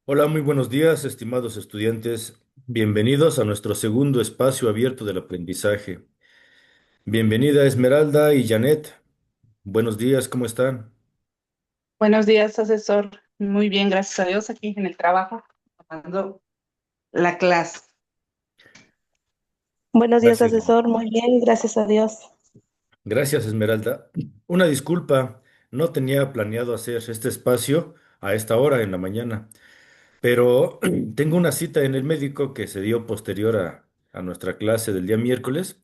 Hola, muy buenos días, estimados estudiantes. Bienvenidos a nuestro segundo espacio abierto del aprendizaje. Bienvenida Esmeralda y Janet. Buenos días, ¿cómo están? Buenos días, asesor. Muy bien, gracias a Dios, aquí en el trabajo, tomando la clase. Buenos días, Gracias. asesor. Muy bien, gracias a Dios. Gracias, Esmeralda. Una disculpa, no tenía planeado hacer este espacio a esta hora en la mañana, pero tengo una cita en el médico que se dio posterior a nuestra clase del día miércoles,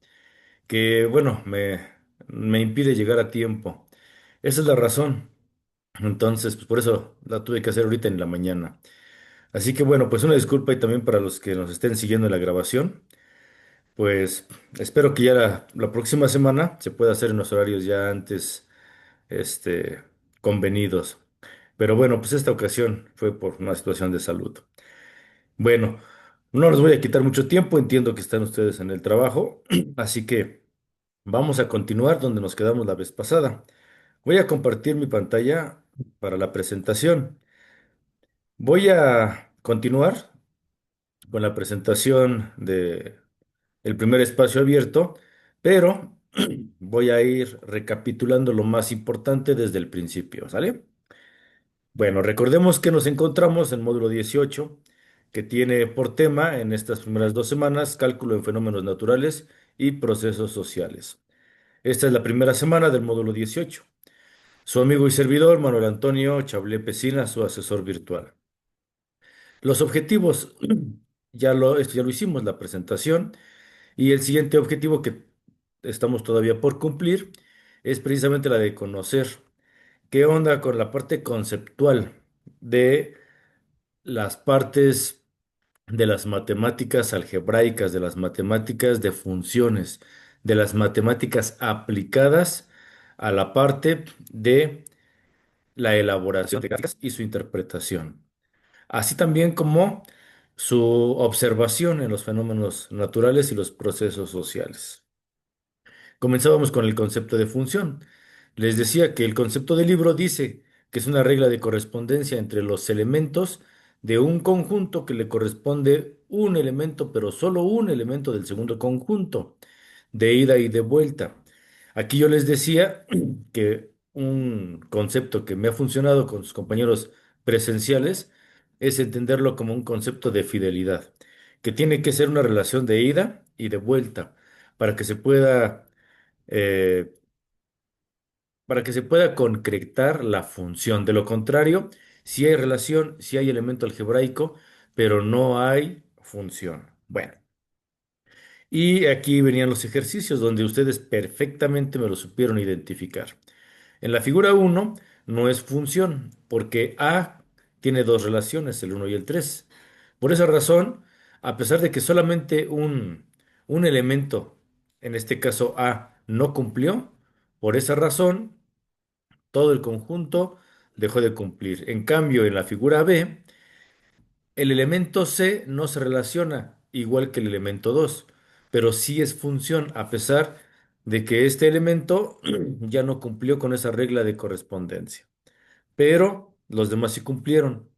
que, bueno, me impide llegar a tiempo. Esa es la razón. Entonces, pues por eso la tuve que hacer ahorita en la mañana. Así que bueno, pues una disculpa y también para los que nos estén siguiendo en la grabación. Pues espero que ya la próxima semana se pueda hacer en los horarios ya antes, este, convenidos. Pero bueno, pues esta ocasión fue por una situación de salud. Bueno, no les voy a quitar mucho tiempo, entiendo que están ustedes en el trabajo, así que vamos a continuar donde nos quedamos la vez pasada. Voy a compartir mi pantalla para la presentación. Voy a continuar con la presentación de el primer espacio abierto, pero voy a ir recapitulando lo más importante desde el principio, ¿sale? Bueno, recordemos que nos encontramos en módulo 18, que tiene por tema en estas primeras 2 semanas cálculo en fenómenos naturales y procesos sociales. Esta es la primera semana del módulo 18. Su amigo y servidor, Manuel Antonio Chablé Pesina, su asesor virtual. Los objetivos, esto ya lo hicimos, la presentación, y el siguiente objetivo que estamos todavía por cumplir es precisamente la de conocer qué onda con la parte conceptual de las partes de las matemáticas algebraicas, de las matemáticas de funciones, de las matemáticas aplicadas a la parte de la elaboración de gráficas y su interpretación, así también como su observación en los fenómenos naturales y los procesos sociales. Comenzábamos con el concepto de función. Les decía que el concepto de libro dice que es una regla de correspondencia entre los elementos de un conjunto que le corresponde un elemento, pero solo un elemento del segundo conjunto, de ida y de vuelta. Aquí yo les decía que un concepto que me ha funcionado con sus compañeros presenciales es entenderlo como un concepto de fidelidad, que tiene que ser una relación de ida y de vuelta para que se pueda eh, concretar la función. De lo contrario, si hay relación, si hay elemento algebraico, pero no hay función. Bueno, y aquí venían los ejercicios donde ustedes perfectamente me lo supieron identificar. En la figura uno no es función, porque A tiene dos relaciones, el uno y el 3. Por esa razón, a pesar de que solamente un elemento, en este caso A, no cumplió, por esa razón, todo el conjunto dejó de cumplir. En cambio, en la figura B, el elemento C no se relaciona igual que el elemento 2, pero sí es función, a pesar de que este elemento ya no cumplió con esa regla de correspondencia. Pero los demás sí cumplieron,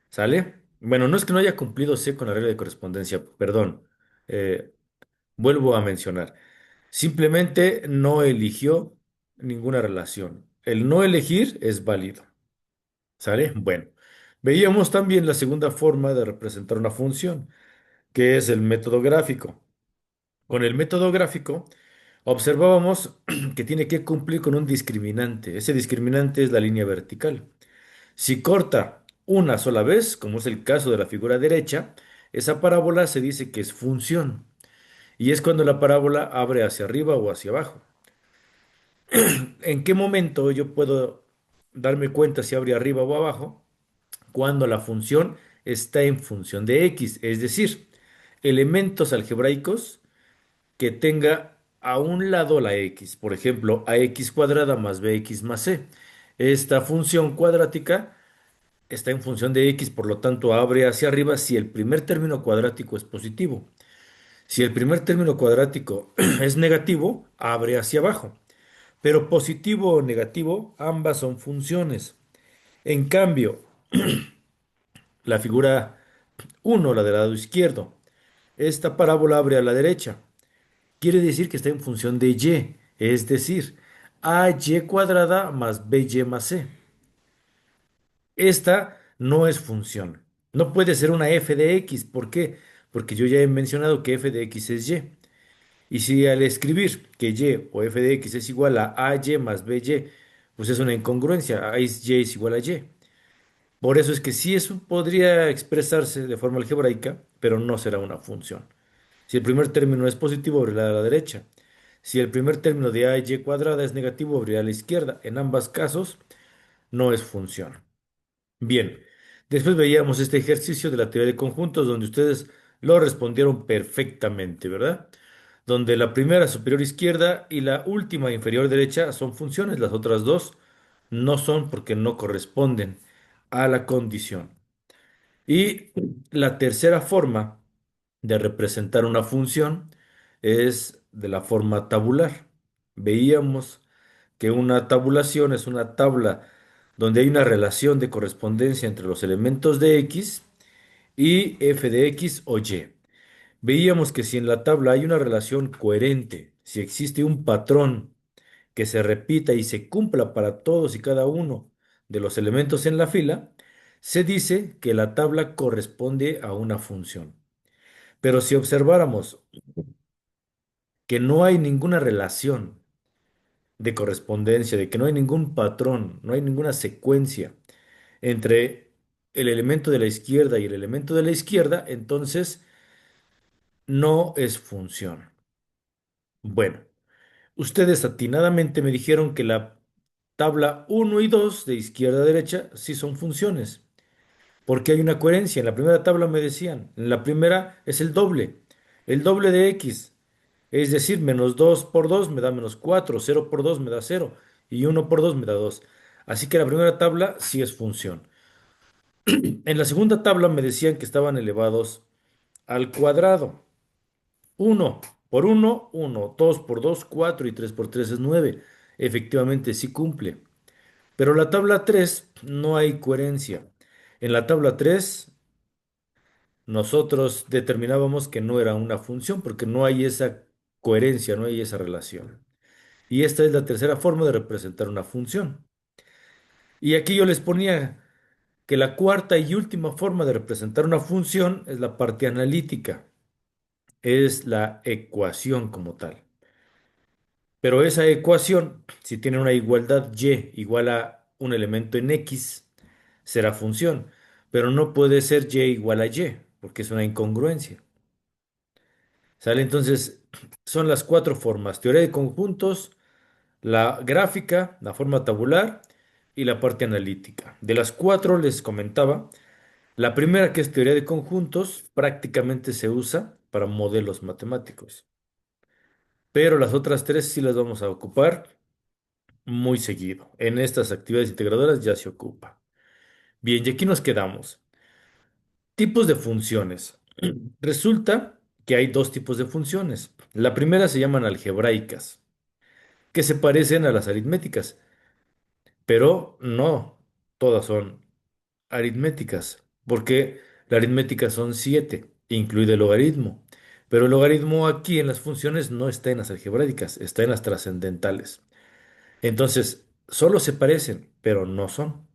¿sale? Bueno, no es que no haya cumplido C con la regla de correspondencia, perdón. eh, Vuelvo a mencionar. Simplemente no eligió ninguna relación. El no elegir es válido. ¿Sale? Bueno, veíamos también la segunda forma de representar una función, que es el método gráfico. Con el método gráfico observábamos que tiene que cumplir con un discriminante. Ese discriminante es la línea vertical. Si corta una sola vez, como es el caso de la figura derecha, esa parábola se dice que es función. Y es cuando la parábola abre hacia arriba o hacia abajo. ¿En qué momento yo puedo darme cuenta si abre arriba o abajo? Cuando la función está en función de x, es decir, elementos algebraicos que tenga a un lado la x, por ejemplo, ax cuadrada más bx más c. Esta función cuadrática está en función de x, por lo tanto abre hacia arriba si el primer término cuadrático es positivo. Si el primer término cuadrático es negativo, abre hacia abajo. Pero positivo o negativo, ambas son funciones. En cambio, La figura uno, la del lado izquierdo. Esta parábola abre a la derecha. Quiere decir que está en función de y, es decir, ay cuadrada más by más c. Esta no es función. No puede ser una f de x. ¿Por qué? Porque yo ya he mencionado que f de x es y. Y si al escribir que y o f de x es igual a ay más by, pues es una incongruencia. A es y es igual a y. Por eso es que sí eso podría expresarse de forma algebraica, pero no será una función. Si el primer término es positivo, abrirá a la derecha. Si el primer término de a y cuadrada es negativo, abrirá a la izquierda. En ambos casos no es función. Bien, después veíamos este ejercicio de la teoría de conjuntos donde ustedes lo respondieron perfectamente, ¿verdad? Donde la primera superior izquierda y la última inferior derecha son funciones, las otras dos no son porque no corresponden a la condición. Y la tercera forma de representar una función es de la forma tabular. Veíamos que una tabulación es una tabla donde hay una relación de correspondencia entre los elementos de x y f de x o y. Veíamos que si en la tabla hay una relación coherente, si existe un patrón que se repita y se cumpla para todos y cada uno de los elementos en la fila, se dice que la tabla corresponde a una función. Pero si observáramos que no hay ninguna relación de correspondencia, de que no hay ningún patrón, no hay ninguna secuencia entre el elemento de la izquierda y el elemento de la izquierda, entonces no es función. Bueno, ustedes atinadamente me dijeron que la tabla uno y 2 de izquierda a derecha sí son funciones, porque hay una coherencia. En la primera tabla me decían, en la primera es el doble de x, es decir, menos 2 por 2 me da menos 4, 0 por 2 me da 0 y uno por 2 me da 2. Así que la primera tabla sí es función. En la segunda tabla me decían que estaban elevados al cuadrado. Uno por uno, uno. 2 por 2, 4 y 3 por 3 es 9. Efectivamente sí cumple. Pero la tabla 3 no hay coherencia. En la tabla 3 nosotros determinábamos que no era una función porque no hay esa coherencia, no hay esa relación. Y esta es la tercera forma de representar una función. Y aquí yo les ponía que la cuarta y última forma de representar una función es la parte analítica, es la ecuación como tal. Pero esa ecuación, si tiene una igualdad y igual a un elemento en x, será función. Pero no puede ser y igual a y, porque es una incongruencia. ¿Sale? Entonces, son las cuatro formas: teoría de conjuntos, la gráfica, la forma tabular y la parte analítica. De las cuatro les comentaba, la primera, que es teoría de conjuntos, prácticamente se usa para modelos matemáticos, pero las otras tres sí las vamos a ocupar muy seguido. En estas actividades integradoras ya se ocupa. Bien, y aquí nos quedamos. Tipos de funciones. Resulta que hay dos tipos de funciones. La primera se llaman algebraicas, que se parecen a las aritméticas, pero no todas son aritméticas, porque la aritmética son 7, incluido el logaritmo. Pero el logaritmo aquí en las funciones no está en las algebraicas, está en las trascendentales. Entonces, solo se parecen, pero no son.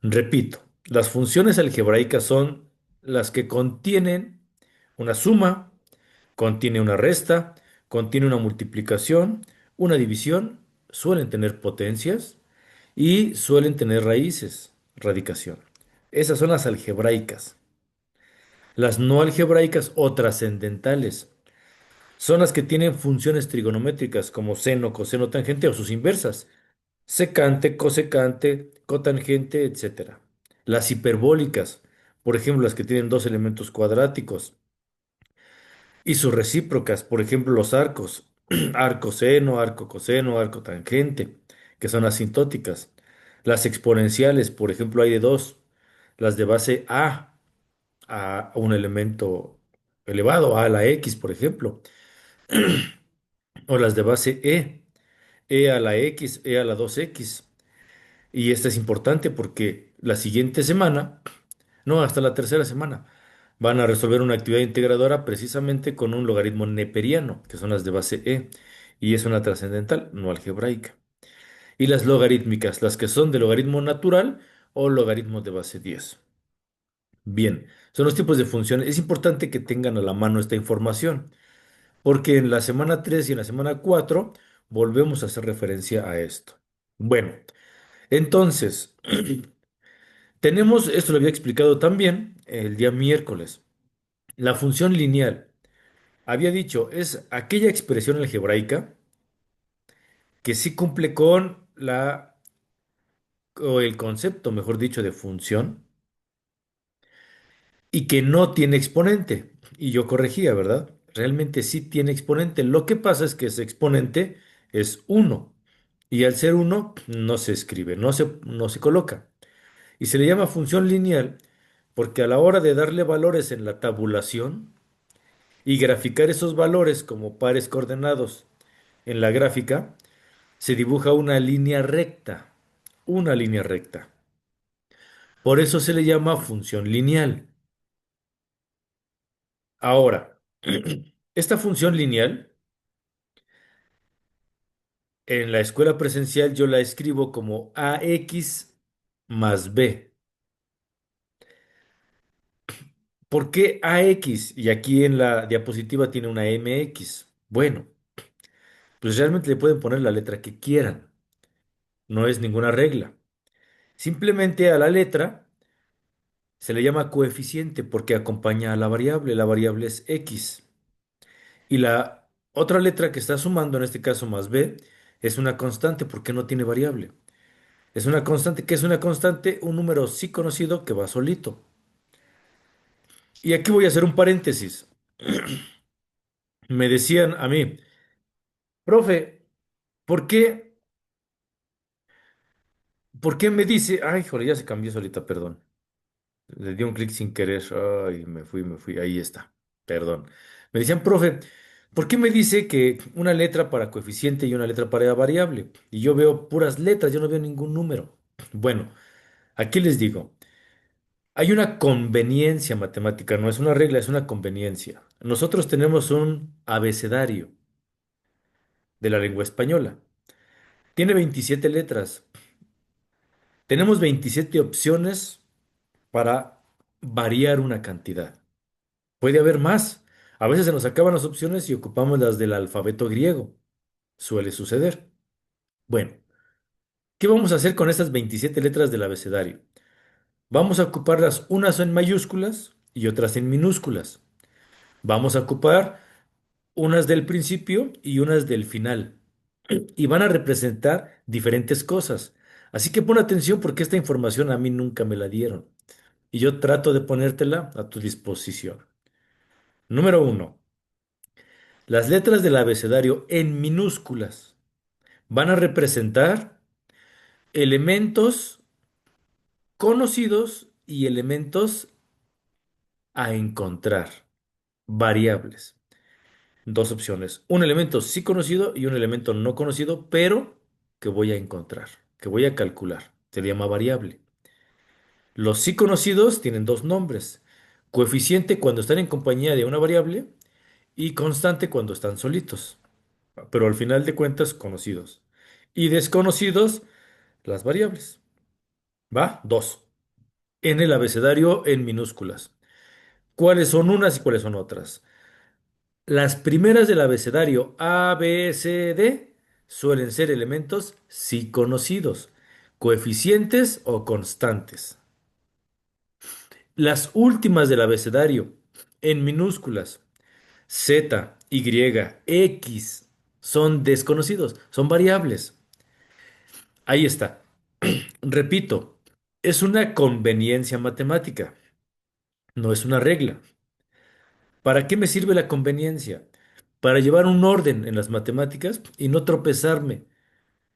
Repito, las funciones algebraicas son las que contienen una suma, contiene una resta, contiene una multiplicación, una división, suelen tener potencias y suelen tener raíces, radicación. Esas son las algebraicas. Las no algebraicas o trascendentales son las que tienen funciones trigonométricas como seno, coseno, tangente o sus inversas: secante, cosecante, cotangente, etcétera. Las hiperbólicas, por ejemplo, las que tienen dos elementos cuadráticos, y sus recíprocas, por ejemplo, los arcos, arco seno, arco coseno, arco tangente, que son asintóticas. Las exponenciales, por ejemplo, hay de dos: las de base a un elemento elevado, a la x, por ejemplo, o las de base e a la x, e a la 2x. Y esta es importante porque la siguiente semana No, hasta la tercera semana. Van a resolver una actividad integradora precisamente con un logaritmo neperiano, que son las de base E, y es una trascendental, no algebraica. Y las logarítmicas, las que son de logaritmo natural o logaritmo de base 10. Bien, son los tipos de funciones. Es importante que tengan a la mano esta información, porque en la semana 3 y en la semana 4 volvemos a hacer referencia a esto. Bueno, entonces, tenemos, esto lo había explicado también el día miércoles, la función lineal. Había dicho, es aquella expresión algebraica que sí cumple con o el concepto, mejor dicho, de función y que no tiene exponente. Y yo corregía, ¿verdad? Realmente sí tiene exponente. Lo que pasa es que ese exponente es uno. Y al ser uno, no se escribe, no se coloca. Y se le llama función lineal porque a la hora de darle valores en la tabulación y graficar esos valores como pares coordenados en la gráfica, se dibuja una línea recta. Una línea recta. Por eso se le llama función lineal. Ahora, esta función lineal, en la escuela presencial yo la escribo como AX más B. ¿Por qué AX? Y aquí en la diapositiva tiene una MX. Bueno, pues realmente le pueden poner la letra que quieran. No es ninguna regla. Simplemente a la letra se le llama coeficiente porque acompaña a la variable. La variable es X. Y la otra letra que está sumando, en este caso más B, es una constante porque no tiene variable. Es una constante. ¿Qué es una constante? Un número sí conocido que va solito. Y aquí voy a hacer un paréntesis. Me decían a mí, profe, ¿por qué, ¿por qué me dice? Ay, joder, ya se cambió solita, perdón. Le di un clic sin querer. Ay, me fui. Ahí está. Perdón. Me decían, profe, ¿por qué me dice que una letra para coeficiente y una letra para variable? Y yo veo puras letras, yo no veo ningún número. Bueno, aquí les digo, hay una conveniencia matemática, no es una regla, es una conveniencia. Nosotros tenemos un abecedario de la lengua española. Tiene 27 letras. Tenemos 27 opciones para variar una cantidad. Puede haber más. A veces se nos acaban las opciones y ocupamos las del alfabeto griego. Suele suceder. Bueno, ¿qué vamos a hacer con estas 27 letras del abecedario? Vamos a ocuparlas unas en mayúsculas y otras en minúsculas. Vamos a ocupar unas del principio y unas del final. Y van a representar diferentes cosas. Así que pon atención porque esta información a mí nunca me la dieron. Y yo trato de ponértela a tu disposición. Número uno, las letras del abecedario en minúsculas van a representar elementos conocidos y elementos a encontrar, variables. Dos opciones, un elemento sí conocido y un elemento no conocido, pero que voy a encontrar, que voy a calcular. Se le llama variable. Los sí conocidos tienen dos nombres, coeficiente cuando están en compañía de una variable y constante cuando están solitos, pero al final de cuentas conocidos. Y desconocidos, las variables. ¿Va? Dos. En el abecedario en minúsculas. ¿Cuáles son unas y cuáles son otras? Las primeras del abecedario A, B, C, D suelen ser elementos sí conocidos, coeficientes o constantes. Las últimas del abecedario en minúsculas Z, Y, X son desconocidos, son variables. Ahí está. Repito, es una conveniencia matemática, no es una regla. ¿Para qué me sirve la conveniencia? Para llevar un orden en las matemáticas y no tropezarme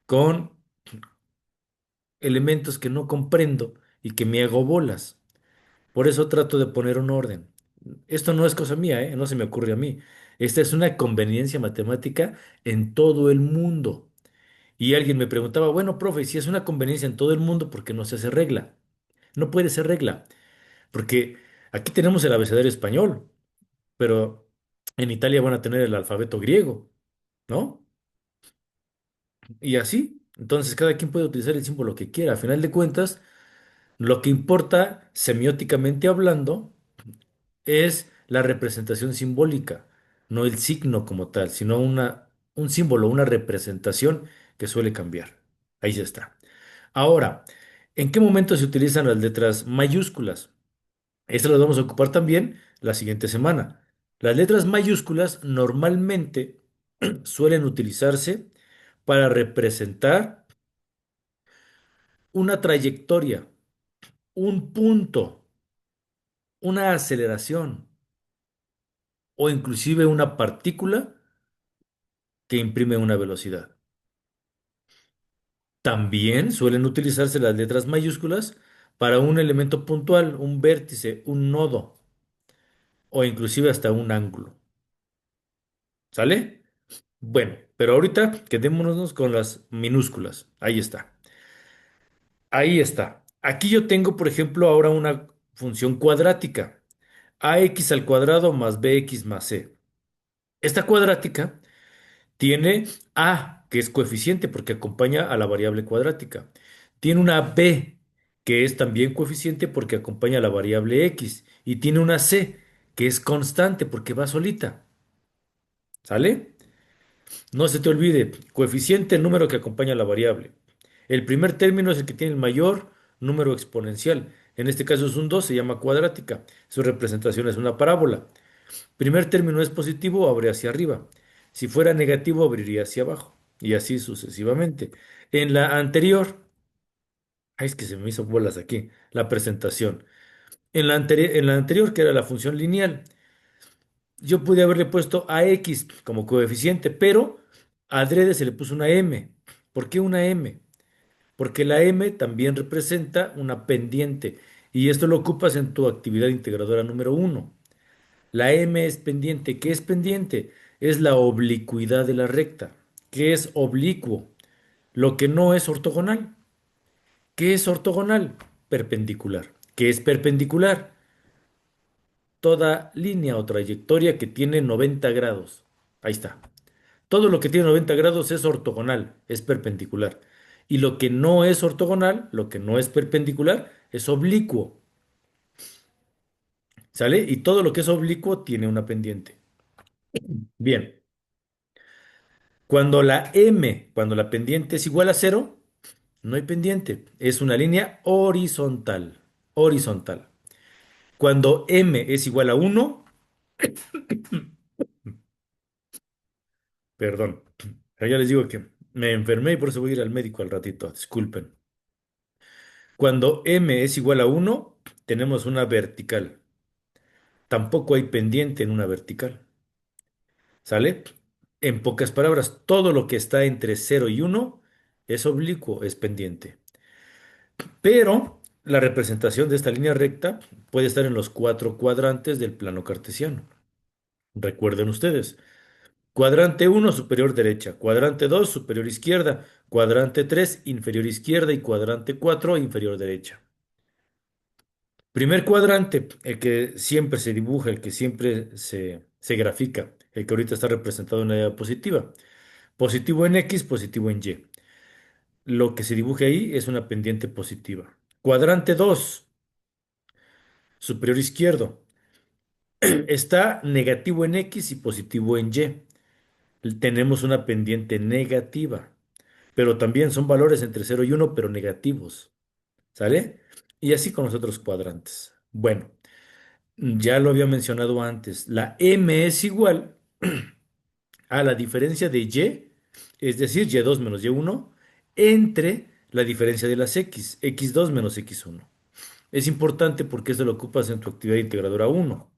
con elementos que no comprendo y que me hago bolas. Por eso trato de poner un orden. Esto no es cosa mía, ¿eh? No se me ocurre a mí. Esta es una conveniencia matemática en todo el mundo. Y alguien me preguntaba, bueno, profe, si es una conveniencia en todo el mundo, ¿por qué no se hace regla? No puede ser regla. Porque aquí tenemos el abecedario español, pero en Italia van a tener el alfabeto griego, ¿no? Y así. Entonces, cada quien puede utilizar el símbolo que quiera. A final de cuentas, lo que importa, semióticamente hablando, es la representación simbólica, no el signo como tal, sino un símbolo, una representación que suele cambiar. Ahí ya está. Ahora, ¿en qué momento se utilizan las letras mayúsculas? Estas las vamos a ocupar también la siguiente semana. Las letras mayúsculas normalmente suelen utilizarse para representar una trayectoria, un punto, una aceleración o inclusive una partícula que imprime una velocidad. También suelen utilizarse las letras mayúsculas para un elemento puntual, un vértice, un nodo o inclusive hasta un ángulo. ¿Sale? Bueno, pero ahorita quedémonos con las minúsculas. Ahí está. Ahí está. Aquí yo tengo, por ejemplo, ahora una función cuadrática. Ax al cuadrado más bx más c. Esta cuadrática tiene a, que es coeficiente porque acompaña a la variable cuadrática. Tiene una b, que es también coeficiente porque acompaña a la variable x. Y tiene una c, que es constante porque va solita. ¿Sale? No se te olvide, coeficiente, el número que acompaña a la variable. El primer término es el que tiene el mayor número exponencial. En este caso es un 2, se llama cuadrática. Su representación es una parábola. Primer término es positivo, abre hacia arriba. Si fuera negativo, abriría hacia abajo. Y así sucesivamente. En la anterior, ay, es que se me hizo bolas aquí, la presentación. En la anterior, que era la función lineal, yo pude haberle puesto a x como coeficiente, pero adrede se le puso una m. ¿Por qué una m? Porque la m también representa una pendiente. Y esto lo ocupas en tu actividad integradora número uno. La M es pendiente. ¿Qué es pendiente? Es la oblicuidad de la recta. ¿Qué es oblicuo? Lo que no es ortogonal. ¿Qué es ortogonal? Perpendicular. ¿Qué es perpendicular? Toda línea o trayectoria que tiene 90 grados. Ahí está. Todo lo que tiene 90 grados es ortogonal, es perpendicular. Y lo que no es ortogonal, lo que no es perpendicular, es oblicuo. ¿Sale? Y todo lo que es oblicuo tiene una pendiente. Bien. Cuando la pendiente es igual a cero, no hay pendiente. Es una línea horizontal. Horizontal. Cuando m es igual a uno, perdón, pero ya les digo que me enfermé y por eso voy a ir al médico al ratito. Disculpen. Cuando m es igual a uno, tenemos una vertical. Tampoco hay pendiente en una vertical. ¿Sale? En pocas palabras, todo lo que está entre cero y uno es oblicuo, es pendiente. Pero la representación de esta línea recta puede estar en los cuatro cuadrantes del plano cartesiano. Recuerden ustedes. Cuadrante uno superior derecha. Cuadrante 2 superior izquierda. Cuadrante 3 inferior izquierda. Y cuadrante 4 inferior derecha. Primer cuadrante, el que siempre se dibuja, el que siempre se grafica, el que ahorita está representado en la diapositiva. Positivo en X, positivo en Y. Lo que se dibuje ahí es una pendiente positiva. Cuadrante 2 superior izquierdo. Está negativo en X y positivo en Y. Tenemos una pendiente negativa, pero también son valores entre cero y uno, pero negativos. ¿Sale? Y así con los otros cuadrantes. Bueno, ya lo había mencionado antes. La M es igual a la diferencia de Y, es decir, Y2 menos Y1, entre la diferencia de las X, X2 menos X1. Es importante porque eso lo ocupas en tu actividad integradora uno.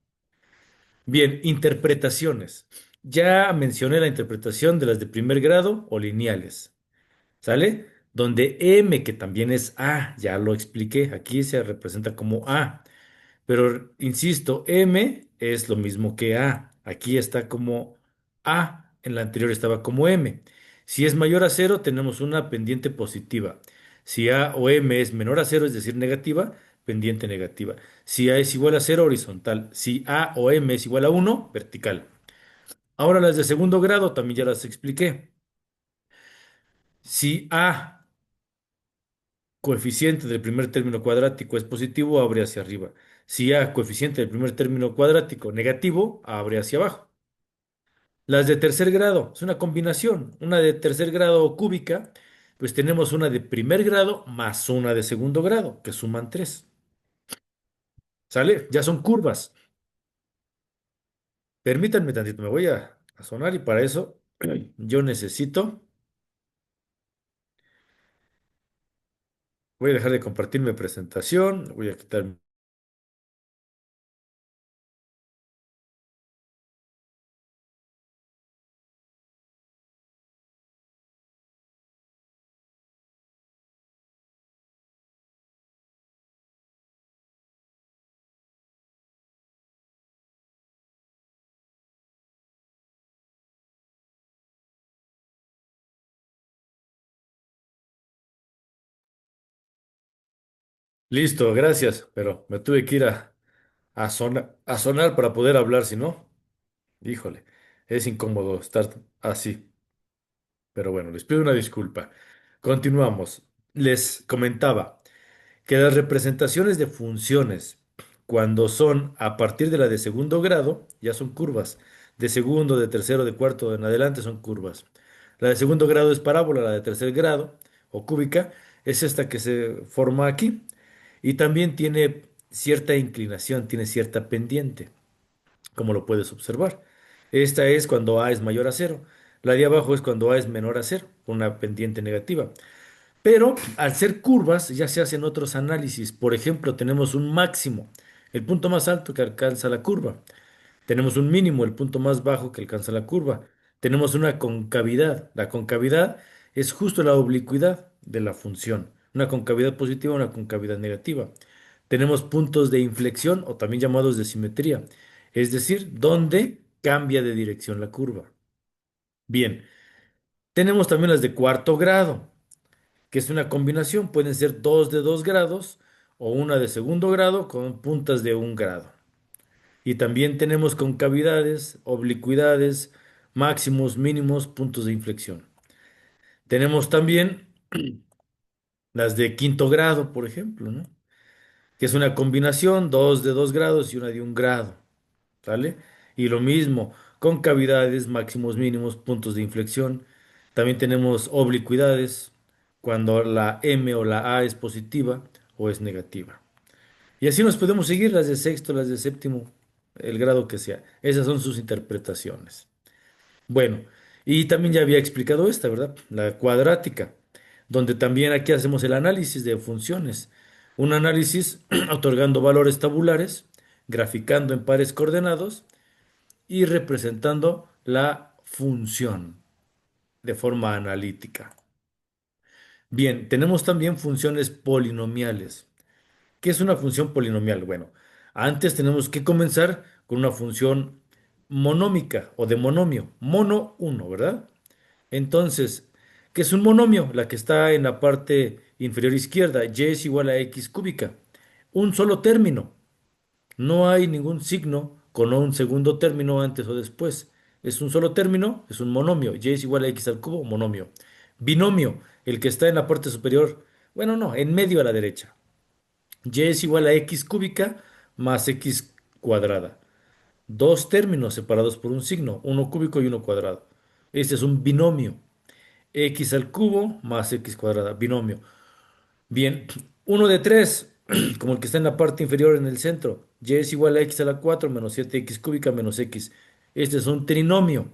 Bien, interpretaciones. Ya mencioné la interpretación de las de primer grado o lineales, ¿sale? Donde M, que también es A, ya lo expliqué, aquí se representa como A. Pero, insisto, M es lo mismo que A. Aquí está como A, en la anterior estaba como M. Si es mayor a cero, tenemos una pendiente positiva. Si A o M es menor a cero, es decir, negativa, pendiente negativa. Si A es igual a cero, horizontal. Si A o M es igual a uno, vertical. Ahora las de segundo grado también ya las expliqué. Si A, coeficiente del primer término cuadrático, es positivo, abre hacia arriba. Si A, coeficiente del primer término cuadrático, negativo, abre hacia abajo. Las de tercer grado, es una combinación. Una de tercer grado cúbica, pues tenemos una de primer grado más una de segundo grado, que suman tres. ¿Sale? Ya son curvas. Permítanme tantito, me voy a sonar y para eso yo necesito, voy a dejar de compartir mi presentación, voy a quitar. Listo, gracias, pero me tuve que ir a sonar para poder hablar, si no, híjole, es incómodo estar así. Pero bueno, les pido una disculpa. Continuamos. Les comentaba que las representaciones de funciones, cuando son a partir de la de segundo grado, ya son curvas. De segundo, de tercero, de cuarto en adelante son curvas. La de segundo grado es parábola, la de tercer grado o cúbica es esta que se forma aquí. Y también tiene cierta inclinación, tiene cierta pendiente, como lo puedes observar. Esta es cuando A es mayor a cero. La de abajo es cuando A es menor a cero, una pendiente negativa. Pero al ser curvas ya se hacen otros análisis. Por ejemplo, tenemos un máximo, el punto más alto que alcanza la curva. Tenemos un mínimo, el punto más bajo que alcanza la curva. Tenemos una concavidad. La concavidad es justo la oblicuidad de la función. Una concavidad positiva, una concavidad negativa. Tenemos puntos de inflexión o también llamados de simetría, es decir, donde cambia de dirección la curva. Bien, tenemos también las de cuarto grado, que es una combinación. Pueden ser dos de 2 grados o una de segundo grado con puntas de 1 grado. Y también tenemos concavidades, oblicuidades, máximos, mínimos, puntos de inflexión. Tenemos también las de quinto grado, por ejemplo, ¿no? Que es una combinación, dos de 2 grados y una de 1 grado, ¿sale? Y lo mismo, concavidades, máximos, mínimos, puntos de inflexión. También tenemos oblicuidades, cuando la M o la A es positiva o es negativa. Y así nos podemos seguir las de sexto, las de séptimo, el grado que sea. Esas son sus interpretaciones. Bueno, y también ya había explicado esta, ¿verdad? La cuadrática, donde también aquí hacemos el análisis de funciones. Un análisis otorgando valores tabulares, graficando en pares coordenados y representando la función de forma analítica. Bien, tenemos también funciones polinomiales. ¿Qué es una función polinomial? Bueno, antes tenemos que comenzar con una función monómica o de monomio, mono uno, ¿verdad? Entonces, ¿qué es un monomio? La que está en la parte inferior izquierda, y es igual a x cúbica. Un solo término. No hay ningún signo con un segundo término antes o después. Es un solo término, es un monomio. Y es igual a x al cubo, monomio. Binomio, el que está en la parte superior. Bueno, no, en medio a la derecha. Y es igual a x cúbica más x cuadrada. Dos términos separados por un signo, uno cúbico y uno cuadrado. Este es un binomio. X al cubo más x cuadrada, binomio. Bien, uno de tres, como el que está en la parte inferior en el centro. Y es igual a x a la 4 menos 7x cúbica menos x. Este es un trinomio.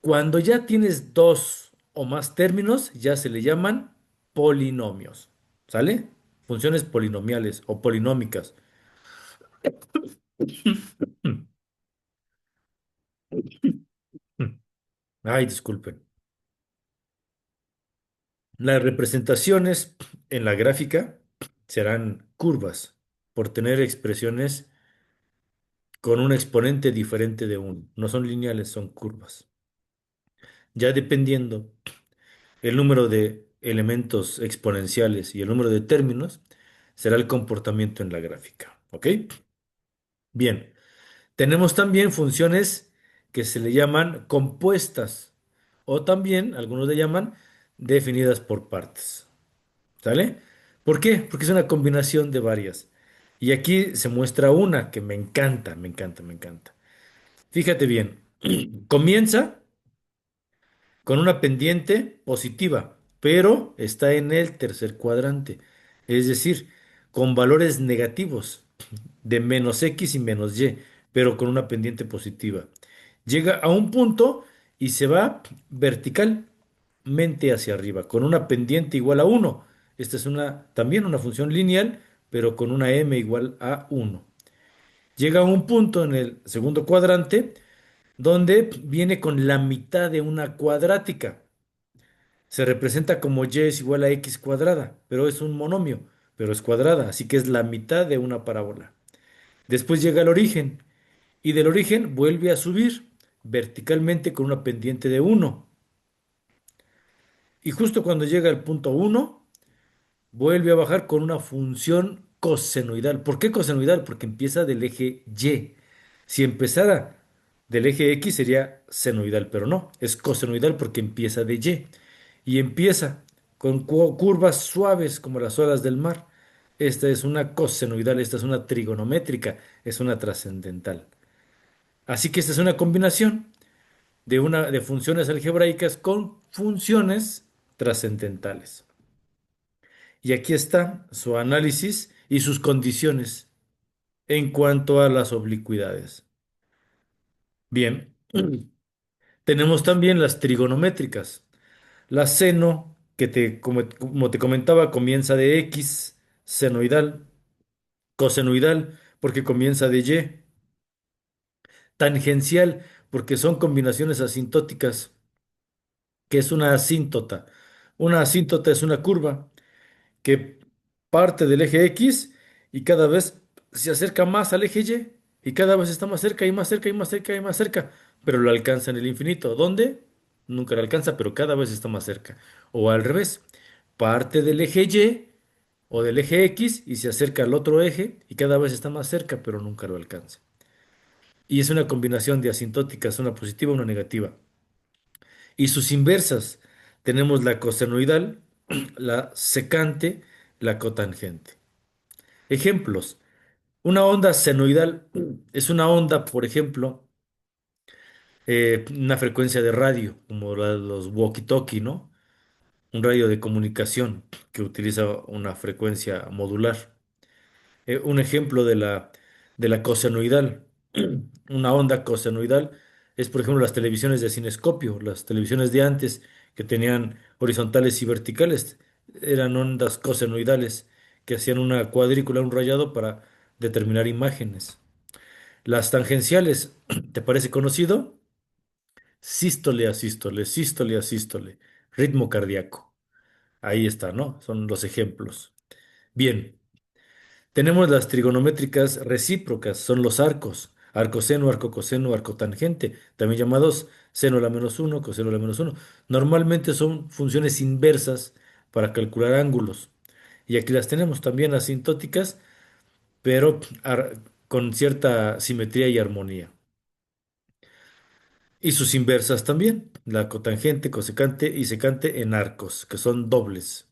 Cuando ya tienes dos o más términos, ya se le llaman polinomios. ¿Sale? Funciones polinomiales o polinómicas. Ay, disculpen. Las representaciones en la gráfica serán curvas por tener expresiones con un exponente diferente de uno. No son lineales, son curvas. Ya dependiendo el número de elementos exponenciales y el número de términos, será el comportamiento en la gráfica. ¿Ok? Bien, tenemos también funciones que se le llaman compuestas o también algunos le llaman definidas por partes. ¿Sale? ¿Por qué? Porque es una combinación de varias. Y aquí se muestra una que me encanta, me encanta, me encanta. Fíjate bien, comienza con una pendiente positiva, pero está en el tercer cuadrante, es decir, con valores negativos de menos X y menos Y, pero con una pendiente positiva. Llega a un punto y se va verticalmente hacia arriba, con una pendiente igual a 1. Esta es también una función lineal, pero con una m igual a 1. Llega a un punto en el segundo cuadrante donde viene con la mitad de una cuadrática. Se representa como y es igual a x cuadrada, pero es un monomio, pero es cuadrada, así que es la mitad de una parábola. Después llega el origen y del origen vuelve a subir verticalmente con una pendiente de 1. Y justo cuando llega al punto 1, vuelve a bajar con una función cosenoidal. ¿Por qué cosenoidal? Porque empieza del eje Y. Si empezara del eje X sería senoidal, pero no, es cosenoidal porque empieza de Y. Y empieza con curvas suaves como las olas del mar. Esta es una cosenoidal, esta es una trigonométrica, es una trascendental. Así que esta es una combinación de funciones algebraicas con funciones trascendentales. Y aquí está su análisis y sus condiciones en cuanto a las oblicuidades. Bien, tenemos también las trigonométricas. La seno, como te comentaba, comienza de X, senoidal, cosenoidal, porque comienza de Y, tangencial, porque son combinaciones asintóticas, que es una asíntota. Una asíntota es una curva que parte del eje X y cada vez se acerca más al eje Y y cada vez está más cerca y más cerca y más cerca y más cerca, pero lo alcanza en el infinito. ¿Dónde? Nunca lo alcanza, pero cada vez está más cerca. O al revés, parte del eje Y o del eje X y se acerca al otro eje y cada vez está más cerca, pero nunca lo alcanza. Y es una combinación de asintóticas, una positiva y una negativa. Y sus inversas, tenemos la cosenoidal, la secante, la cotangente. Ejemplos. Una onda senoidal es una onda, por ejemplo, una frecuencia de radio, como los walkie-talkie, ¿no? Un radio de comunicación que utiliza una frecuencia modular. Un ejemplo de la cosenoidal. Una onda cosenoidal es, por ejemplo, las televisiones de cinescopio, las televisiones de antes que tenían horizontales y verticales, eran ondas cosenoidales que hacían una cuadrícula, un rayado para determinar imágenes. Las tangenciales, ¿te parece conocido? Sístole a sístole, sístole a sístole, ritmo cardíaco. Ahí está, ¿no? Son los ejemplos. Bien. Tenemos las trigonométricas recíprocas, son los arcos, arco seno, arco coseno, arco tangente, también llamados seno a la menos uno, coseno a la menos uno. Normalmente son funciones inversas para calcular ángulos. Y aquí las tenemos también asintóticas, pero con cierta simetría y armonía. Y sus inversas también, la cotangente, cosecante y secante en arcos, que son dobles.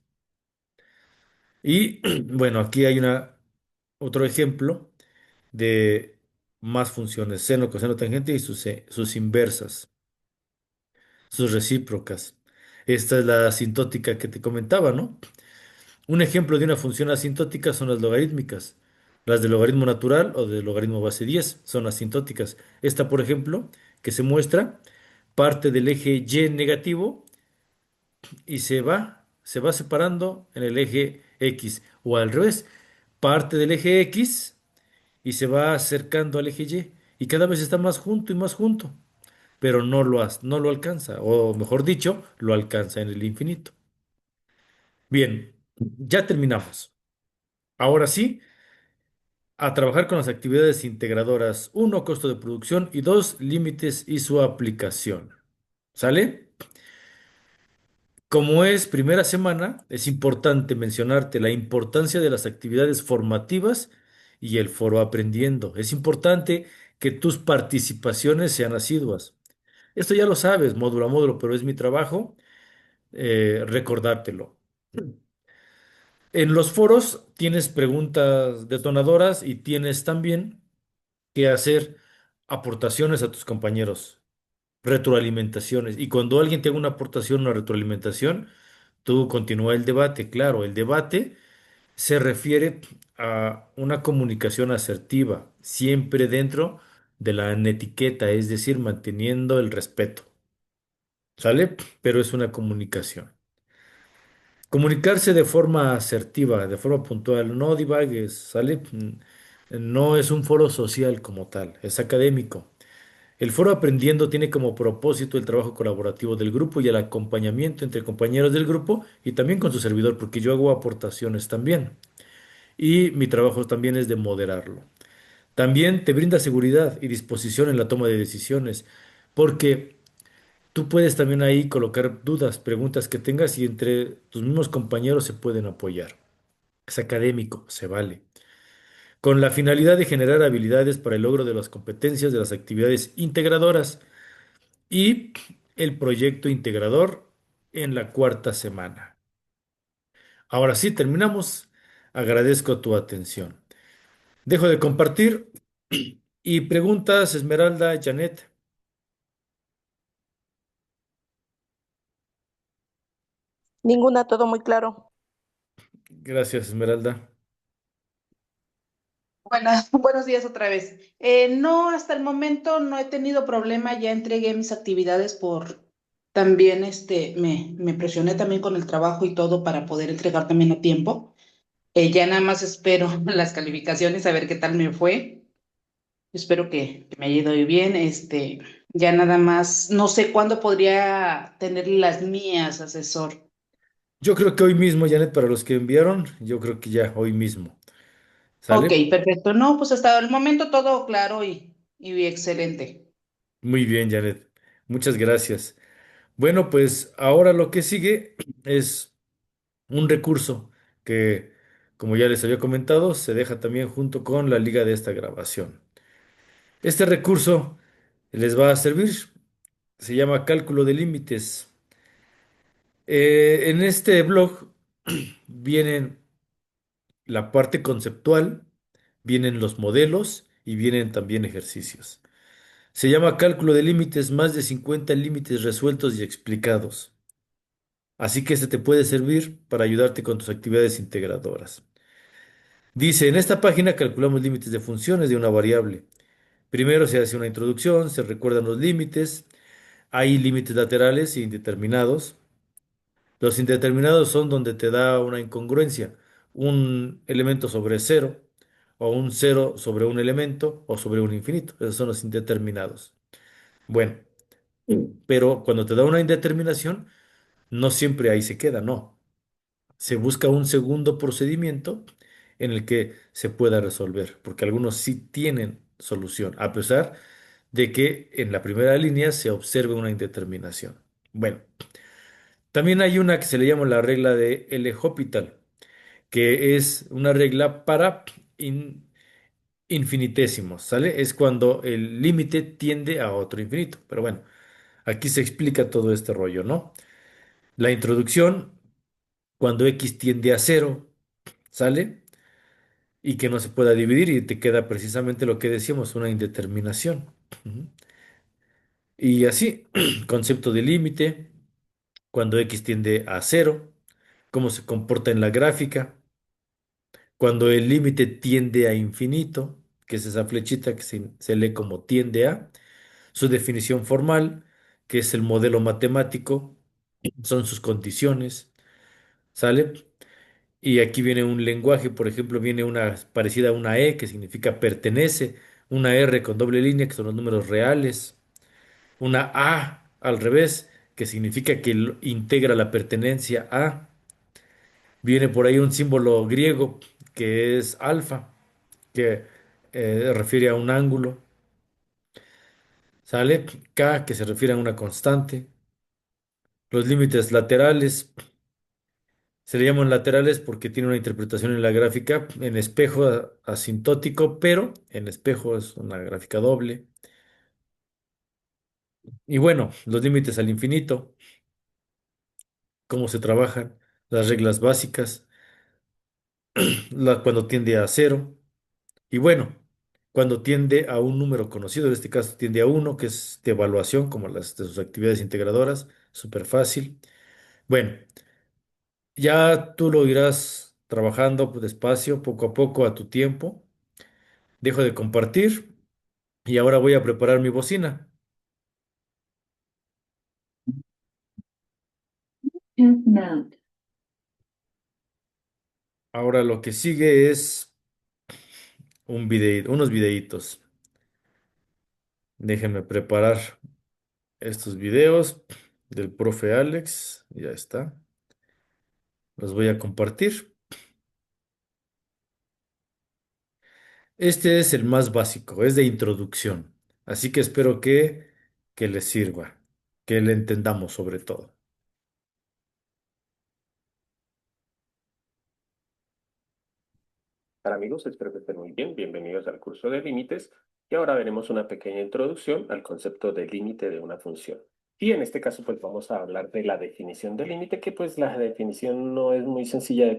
Y bueno, aquí hay otro ejemplo de más funciones, seno, coseno, tangente y sus inversas, sus recíprocas. Esta es la asintótica que te comentaba, ¿no? Un ejemplo de una función asintótica son las logarítmicas. Las del logaritmo natural o del logaritmo base 10 son asintóticas. Esta, por ejemplo, que se muestra, parte del eje Y negativo y se va separando en el eje X. O al revés, parte del eje X y se va acercando al eje Y y cada vez está más junto y más junto, pero no lo alcanza, o mejor dicho, lo alcanza en el infinito. Bien, ya terminamos. Ahora sí, a trabajar con las actividades integradoras. Uno, costo de producción y dos, límites y su aplicación. ¿Sale? Como es primera semana, es importante mencionarte la importancia de las actividades formativas y el foro aprendiendo. Es importante que tus participaciones sean asiduas. Esto ya lo sabes, módulo a módulo, pero es mi trabajo recordártelo. En los foros tienes preguntas detonadoras y tienes también que hacer aportaciones a tus compañeros, retroalimentaciones. Y cuando alguien te haga una aportación, una retroalimentación, tú continúa el debate. Claro, el debate se refiere a una comunicación asertiva, siempre dentro de la netiqueta, es decir, manteniendo el respeto. ¿Sale? Pero es una comunicación. Comunicarse de forma asertiva, de forma puntual, no divagues, ¿sale? No es un foro social como tal, es académico. El foro Aprendiendo tiene como propósito el trabajo colaborativo del grupo y el acompañamiento entre compañeros del grupo y también con su servidor, porque yo hago aportaciones también. Y mi trabajo también es de moderarlo. También te brinda seguridad y disposición en la toma de decisiones, porque tú puedes también ahí colocar dudas, preguntas que tengas y entre tus mismos compañeros se pueden apoyar. Es académico, se vale. Con la finalidad de generar habilidades para el logro de las competencias de las actividades integradoras y el proyecto integrador en la cuarta semana. Ahora sí, terminamos. Agradezco tu atención. Dejo de compartir y preguntas, Esmeralda, Janet. Ninguna, todo muy claro. Gracias, Esmeralda. Buenos días otra vez. No, hasta el momento no he tenido problema, ya entregué mis actividades por también, me presioné también con el trabajo y todo para poder entregar también a tiempo. Ya nada más espero las calificaciones, a ver qué tal me fue. Espero que me haya ido bien. Ya nada más, no sé cuándo podría tener las mías, asesor. Yo creo que hoy mismo, Janet, para los que enviaron, yo creo que ya hoy mismo. Ok, ¿Sale? perfecto. No, pues hasta el momento todo claro y excelente. Muy bien, Janet. Muchas gracias. Bueno, pues ahora lo que sigue es un recurso que, como ya les había comentado, se deja también junto con la liga de esta grabación. Este recurso les va a servir, se llama cálculo de límites. En este blog vienen la parte conceptual, vienen los modelos y vienen también ejercicios. Se llama cálculo de límites, más de 50 límites resueltos y explicados. Así que este te puede servir para ayudarte con tus actividades integradoras. Dice, en esta página calculamos límites de funciones de una variable. Primero se hace una introducción, se recuerdan los límites, hay límites laterales e indeterminados. Los indeterminados son donde te da una incongruencia, un elemento sobre cero, o un cero sobre un elemento, o sobre un infinito. Esos son los indeterminados. Bueno, pero cuando te da una indeterminación, no siempre ahí se queda, no. Se busca un segundo procedimiento en el que se pueda resolver, porque algunos sí tienen solución, a pesar de que en la primera línea se observe una indeterminación. Bueno, también hay una que se le llama la regla de L'Hopital, que es una regla para infinitésimos, ¿sale? Es cuando el límite tiende a otro infinito. Pero bueno, aquí se explica todo este rollo, ¿no? La introducción, cuando x tiende a cero, ¿sale? Y que no se pueda dividir y te queda precisamente lo que decíamos, una indeterminación. Ujú. Y así, concepto de límite, cuando x tiende a cero, cómo se comporta en la gráfica, cuando el límite tiende a infinito, que es esa flechita que se lee como tiende a, su definición formal, que es el modelo matemático, son sus condiciones, ¿sale? Y aquí viene un lenguaje, por ejemplo, viene una parecida a una E, que significa pertenece, una R con doble línea, que son los números reales, una A al revés, que significa que integra la pertenencia a. Viene por ahí un símbolo griego, que es alfa, que refiere a un ángulo, ¿sale? K, que se refiere a una constante, Los límites laterales se le llaman laterales porque tiene una interpretación en la gráfica en espejo asintótico, pero en espejo es una gráfica doble. Y bueno, los límites al infinito, cómo se trabajan, las reglas básicas, cuando tiende a cero. Y bueno, cuando tiende a un número conocido, en este caso tiende a uno, que es de evaluación, como las de sus actividades integradoras, súper fácil. Bueno, ya tú lo irás trabajando despacio, poco a poco, a tu tiempo. Dejo de compartir y ahora voy a preparar mi bocina. Ahora lo que sigue es unos videitos. Déjenme preparar estos videos del profe Alex. Ya está. Los voy a compartir. Este es el más básico, es de introducción. Así que espero que les sirva, que le entendamos sobre todo. Hola amigos, espero que estén muy bien. Bienvenidos al curso de límites y ahora veremos una pequeña introducción al concepto de límite de una función. Y en este caso pues vamos a hablar de la definición de límite, que pues la definición no es muy sencilla de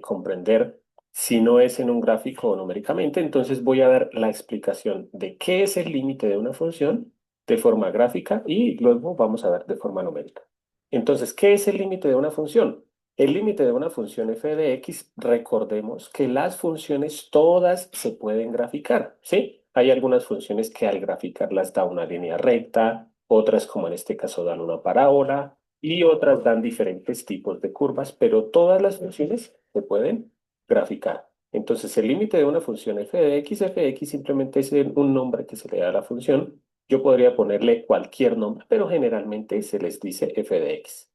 comprender si no es en un gráfico o numéricamente. Entonces voy a dar la explicación de qué es el límite de una función de forma gráfica y luego vamos a ver de forma numérica. Entonces, ¿qué es el límite de una función? El límite de una función f de x, recordemos que las funciones todas se pueden graficar, ¿sí? Hay algunas funciones que al graficarlas da una línea recta, otras como en este caso dan una parábola y otras dan diferentes tipos de curvas, pero todas las funciones se pueden graficar. Entonces el límite de una función f de x simplemente es un nombre que se le da a la función. Yo podría ponerle cualquier nombre, pero generalmente se les dice f de x.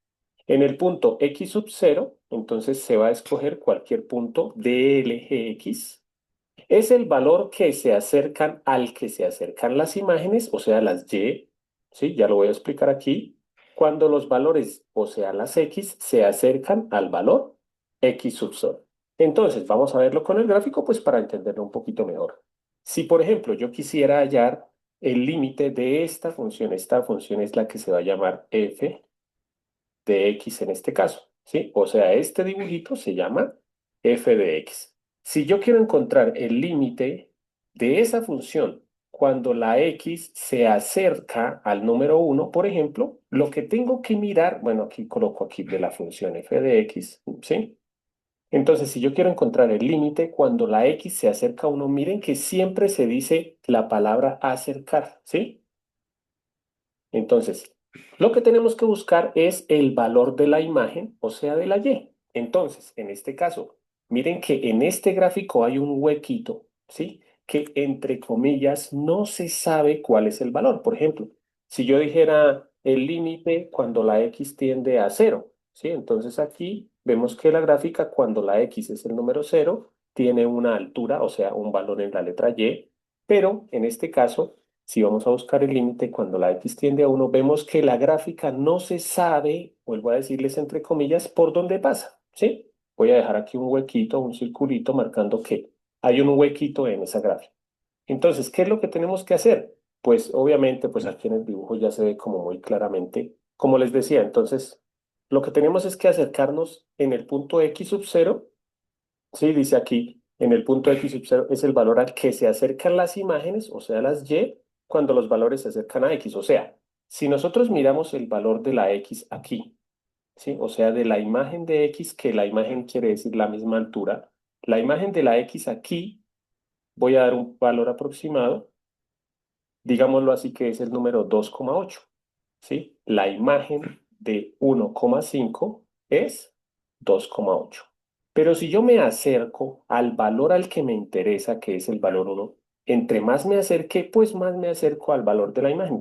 En el punto x sub 0, entonces se va a escoger cualquier punto del eje x. Es el valor que se acercan al que se acercan las imágenes, o sea, las y, ¿sí? Ya lo voy a explicar aquí. Cuando los valores, o sea, las x, se acercan al valor x sub 0. Entonces, vamos a verlo con el gráfico, pues para entenderlo un poquito mejor. Si, por ejemplo, yo quisiera hallar el límite de esta función es la que se va a llamar f de x en este caso, ¿sí? O sea, este dibujito se llama f de x. Si yo quiero encontrar el límite de esa función cuando la x se acerca al número 1, por ejemplo, lo que tengo que mirar, bueno, aquí coloco aquí de la función f de x, ¿sí? Entonces, si yo quiero encontrar el límite cuando la x se acerca a 1, miren que siempre se dice la palabra acercar, ¿sí? Entonces, lo que tenemos que buscar es el valor de la imagen, o sea, de la Y. Entonces, en este caso, miren que en este gráfico hay un huequito, ¿sí? Que entre comillas no se sabe cuál es el valor. Por ejemplo, si yo dijera el límite cuando la X tiende a cero, ¿sí? Entonces aquí vemos que la gráfica cuando la X es el número cero, tiene una altura, o sea, un valor en la letra Y, pero en este caso si vamos a buscar el límite cuando la x tiende a 1, vemos que la gráfica no se sabe, vuelvo a decirles entre comillas, por dónde pasa, ¿sí? Voy a dejar aquí un huequito, un circulito marcando que hay un huequito en esa gráfica. Entonces, ¿qué es lo que tenemos que hacer? Pues obviamente, pues aquí en el dibujo ya se ve como muy claramente, como les decía, entonces, lo que tenemos es que acercarnos en el punto x sub 0. Sí, dice aquí, en el punto X sub 0 es el valor al que se acercan las imágenes, o sea, las Y, cuando los valores se acercan a X. O sea, si nosotros miramos el valor de la X aquí, ¿sí? O sea, de la imagen de X, que la imagen quiere decir la misma altura, la imagen de la X aquí, voy a dar un valor aproximado, digámoslo así, que es el número 2,8. ¿Sí? La imagen de 1,5 es 2,8. Pero si yo me acerco al valor al que me interesa, que es el valor 1, entre más me acerque, pues más me acerco al valor de la imagen.